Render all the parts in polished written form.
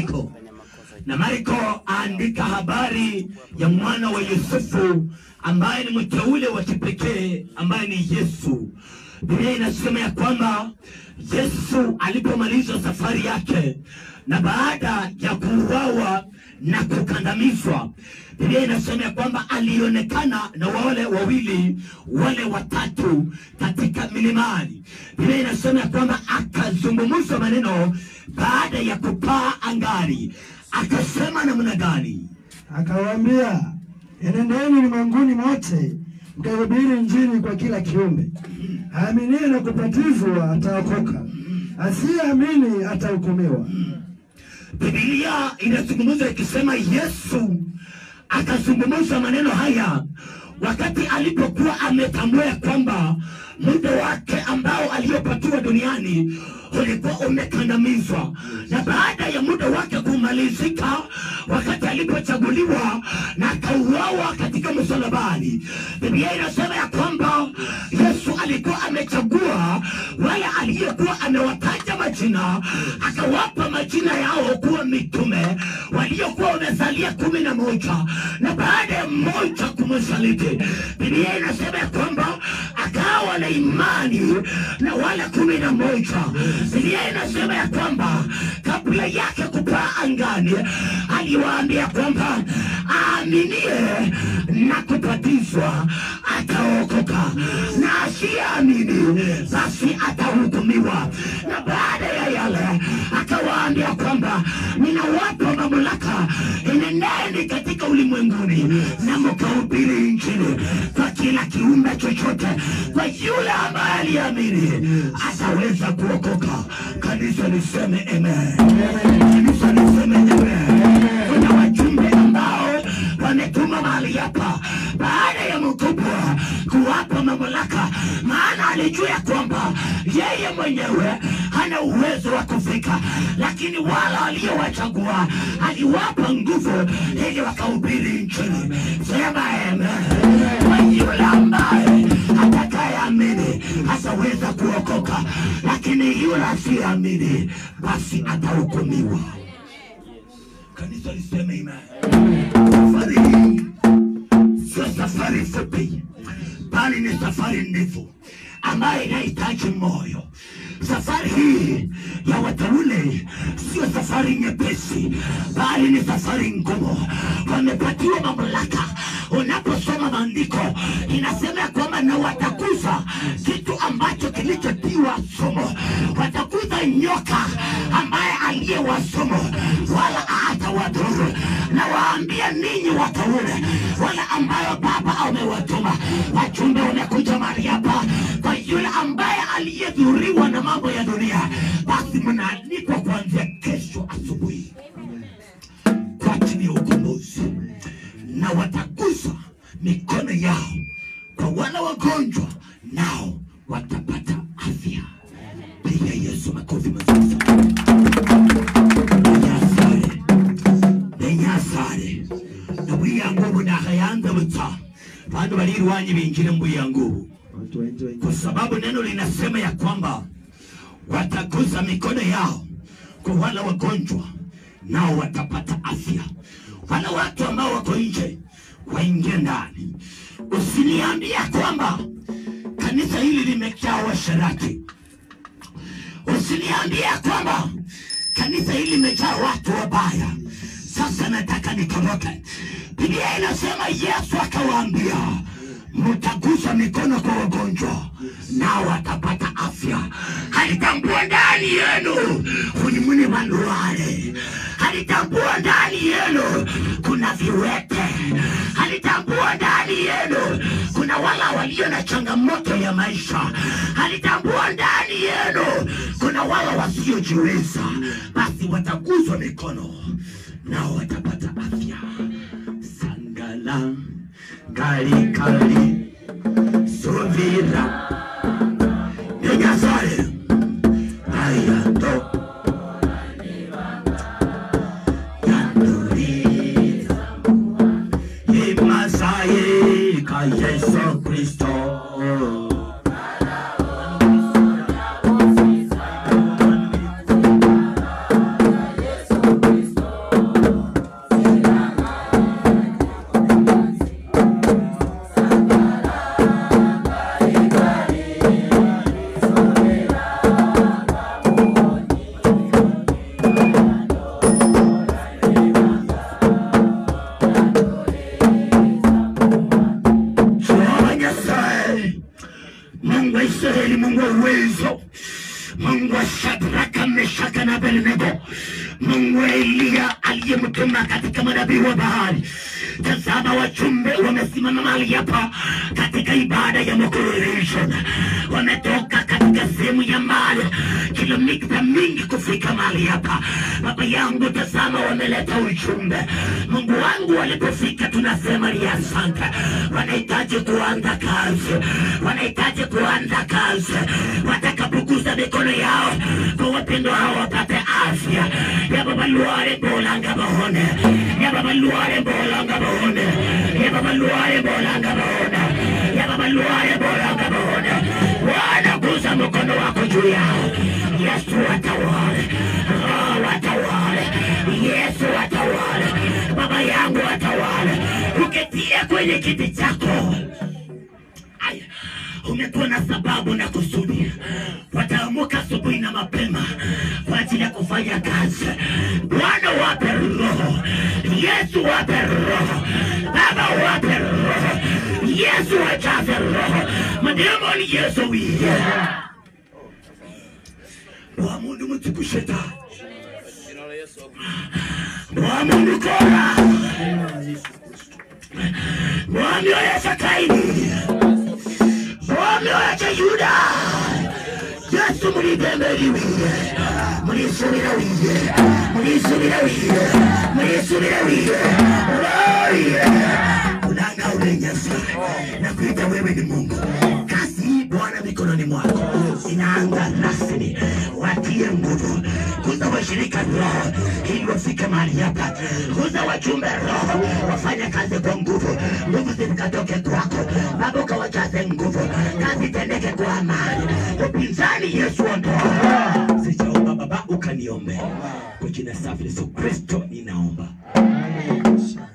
Marko. Na Marko aandika habari ya mwana wa Yusufu ambaye ni mteule wa kipekee ambaye ni Yesu. Biblia inasema ya kwamba Yesu alipomaliza safari yake na baada ya kuuawa na kukandamizwa, Biblia inasema ya kwamba alionekana na wale wawili wale watatu katika milimani. Biblia inasema ya kwamba akazungumza maneno baada ya kupaa angani. Akasema namna gani? Akawaambia, enendeni ulimwenguni mote mkahubiri Injili kwa kila kiumbe. Aaminie na kubatizwa ataokoka, asiyeamini atahukumiwa. Biblia inazungumza ikisema Yesu akazungumza maneno haya wakati alipokuwa ametambua kwamba muda wake ambao aliyopatiwa duniani ulikuwa umekandamizwa, na baada ya muda wake kumalizika, wakati alipochaguliwa na akauawa katika msalabani, Biblia inasema ya kwamba Yesu alikuwa amechagua wale aliyekuwa amewataja majina, akawapa majina yao kuwa mitume waliokuwa wamesalia 11, na baada ya mmoja kumsaliti, Biblia inasema ya kwamba akawa na imani na wale 11. Biblia inasema ya kwamba kabla yake kupaa angani aliwaambia kwamba aaminie na kubatizwa ataokoka, na asiyeamini basi atahukumiwa. Na baada ya yale akawaambia kwamba ninawapa mamlaka, enendeni katika ulimwenguni na mkahubiri Injili kwa kila kiumbe chochote. Kwa yule ambaye aliamini ataweza kuokoka. Kanisa liseme amen. Kanisa liseme amen. Kuna wajumbe ambao wametuma mahali hapa baada ya mkubwa kuwapa mamlaka, maana alijua kwamba yeye mwenyewe hana uwezo wa kufika, lakini wale waliowachagua aliwapa nguvu ili wakahubiri Injili. Sema amen. Kwa yule ambaye atakayeamini ataweza kuokoka, lakini yule asiyeamini basi atahukumiwa. Kanisa liseme amen. Safari hii sio safari fupi, bali ni safari ndefu ambayo inahitaji moyo. Safari hii ya wateule sio safari nyepesi, bali ni safari ngumu. Wamepatiwa mamlaka. Unaposoma maandiko inasema kwamba na watakuza kitu ambacho kilichotiwa sumu. Watakuza nyoka ambaye aliyewasumu, wala hatawadhuru. Na waambia ninyi wateule wale ambayo Baba amewatuma, wajumbe wamekuja mahali hapa kwa yule ambaye aliyedhuriwa na mambo ya dunia, basi mnaalikwa kuanzia kesho asubuhi kwa ajili ya ukombozi. Na watagusa mikono yao kwa wale wagonjwa, nao watapata afya. Piga Yesu makofi mazuri. Benyasare na buyangubu na hayanza buta bado balirwanyi binjire mbuyangubu, kwa sababu neno linasema ya kwamba watagusa mikono yao kwa wale wagonjwa, nao watapata afya. Wale watu ambao wako nje waingie ndani. Usiniambia kwamba kanisa hili limejaa washerati. Usiniambia kwamba kanisa hili limejaa watu wabaya. Sasa nataka nitoroke. Biblia inasema Yesu akawaambia, mtagusa mikono kwa wagonjwa nao watapata afya. Alitambua ndani yenu kunyumuni manuare. Alitambua ndani yenu kuna viwete. Alitambua ndani yenu kuna wala walio na changamoto ya maisha. Alitambua ndani yenu kuna wala wasiojiweza. Basi wataguswa mikono nao watapata afya. Sangala kali kali suvira Nyasare ayato yanduri imasaye ka Yesu Kristo. Yesu Kristo Mungu wa Eliya aliyemtuma katika manabii wa bahari. Tazama wajumbe wamesimama mahali hapa katika ibada ya Mokoreation. Wametoka katika sehemu ya mbali, kilomita mingi kufika mahali hapa. Baba yangu, tazama wameleta ujumbe. Mungu wangu, walipofika tunasema ni asante. Wanahitaji kuanza kazi, wanahitaji kuanza kazi. Watakapogusa mikono yao kwa wapendo hao wapate afya. Ya Baba luare bolanga bahone, ya Baba luare bolanga bahone, ya Baba luare bolanga bahone, ya Baba luare bolanga bahone. Wanagusa mkono wako juu yao. Yesu atawale, Roho atawale, Yesu atawale, Baba yangu atawale. Uketia kwenye kiti chako, aya, umekuwa na sababu na kusudi. Wataamuka asubuhi na mapema kwa ajili ya kufanya kazi. Bwana wape roho, Yesu wape roho, Baba wape roho, Yesu wajaze roho. Mademoni Yesu wiye Mwamundu mtukusheta, Mwamundu kora, Mwamyo ya Shakaini, Mwamyo ya Yuda. Yesu mulibembeliwe, mulisubira wiye, mulisubira wiye, mulisubira wiye. Unanga ulenyasa na kuita wewe ni Mungu. Kazi hii Bwana mikononi mwako inaanza rasmi. Watie nguvu, kuza washirika roho ili wafike mahali hapa. Kuza wajumbe roho wafanya kazi kwa nguvu. Nguvu zikatoke kwako Baba, ukawajaze nguvu. Kazi tendeke kwa amani. Upinzani Yesu ondoa. Sijaomba Baba ukaniombe. Kwa jina safi Yesu Kristo ninaomba.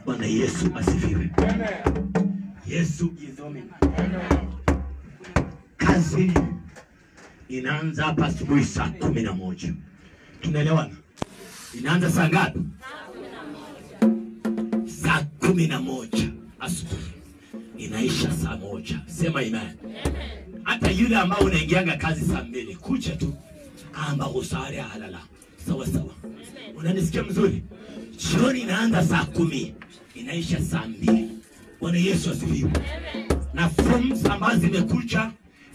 Bwana Yesu asifiwe. Yesu izome. Kazi inaanza hapa asubuhi saa 11. Tunaelewana? Inaanza saa ngapi? Saa 11 asubuhi. Inaisha saa 1. Sema amen. Hata yule ambao unaingianga kazi saa 2, kucha tu amba usare halala. Sawa sawa. Unanisikia mzuri? Jioni inaanza saa 10. Inaisha saa 2. Bwana Yesu asifiwe. Na forms ambazo zimekuja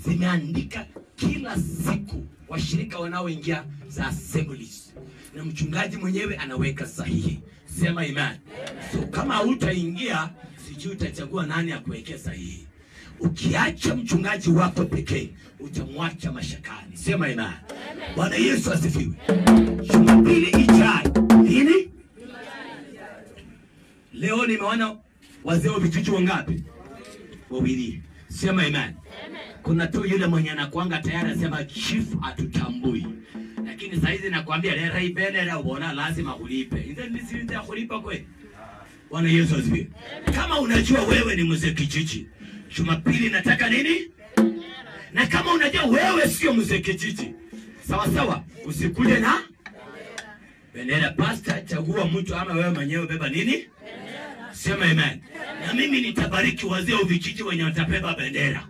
zimeandika kila siku washirika wanaoingia za assemblies, na mchungaji mwenyewe anaweka sahihi. Sema amen. So kama hutaingia, sijui utachagua nani akuwekea sahihi. Ukiacha mchungaji wako pekee, utamwacha mashakani. Sema amen. Bwana Yesu asifiwe. Jumapili ijayo nini? Leo nimeona wazee wa vijiji wangapi? Wawili. Sema amen. Kuna tu yule mwenye anakuanga tayari asema chief atutambui. Lakini sasa hizi nakwambia lera ibelera ubona lazima ulipe. Hizo ni sisi ya kulipa kweli. Bwana Yesu asifiwe. Kama unajua wewe ni mzee kijiji, Jumapili nataka nini? Na kama unajua wewe sio mzee kijiji, sawa sawa, usikuje na bendera. Pastor, chagua mtu ama wewe mwenyewe beba nini? Sema amen. Na mimi nitabariki wazee wa vijiji wenye watabeba bendera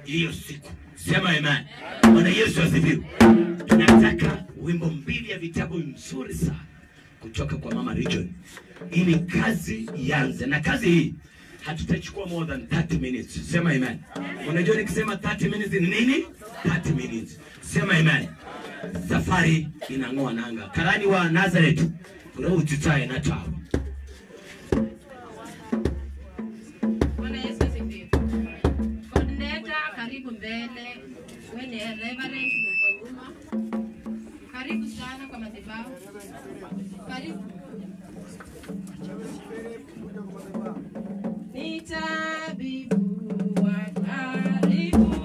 hiyo siku. Sema amen. Bwana Yesu asifiwe. Tunataka wimbo 2 ya vitabu nzuri sana kutoka kwa Mama Region ili kazi ianze. Na kazi hii hatutachukua more than 30 minutes. Sema amen. Unajua nikisema 30 minutes ni nini? 30 minutes. Sema amen. Safari inang'oa nanga. Karani wa Nazareth kuna utitaye na tawa. Bwana Yesu asifiwe. Coordinator karibu mbele. Wewe ni reverend kwa nyuma. Karibu sana kwa madhabahu. Karibu. Ni tabibu wa karibu.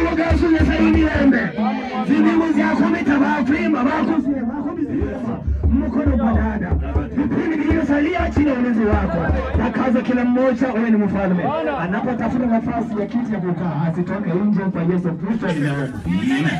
ulo gasu ya sayuni lembe. Zibimu ziyako mitabaklima, mkono kwa dada. Vipindi vilivyosalia chini ya ulinzi wako. Na kaza kila mmoja wewe ni mfalme. Anapotafuta nafasi ya kiti ya kukaa asitoke nje kwa Yesu Kristo. Amen.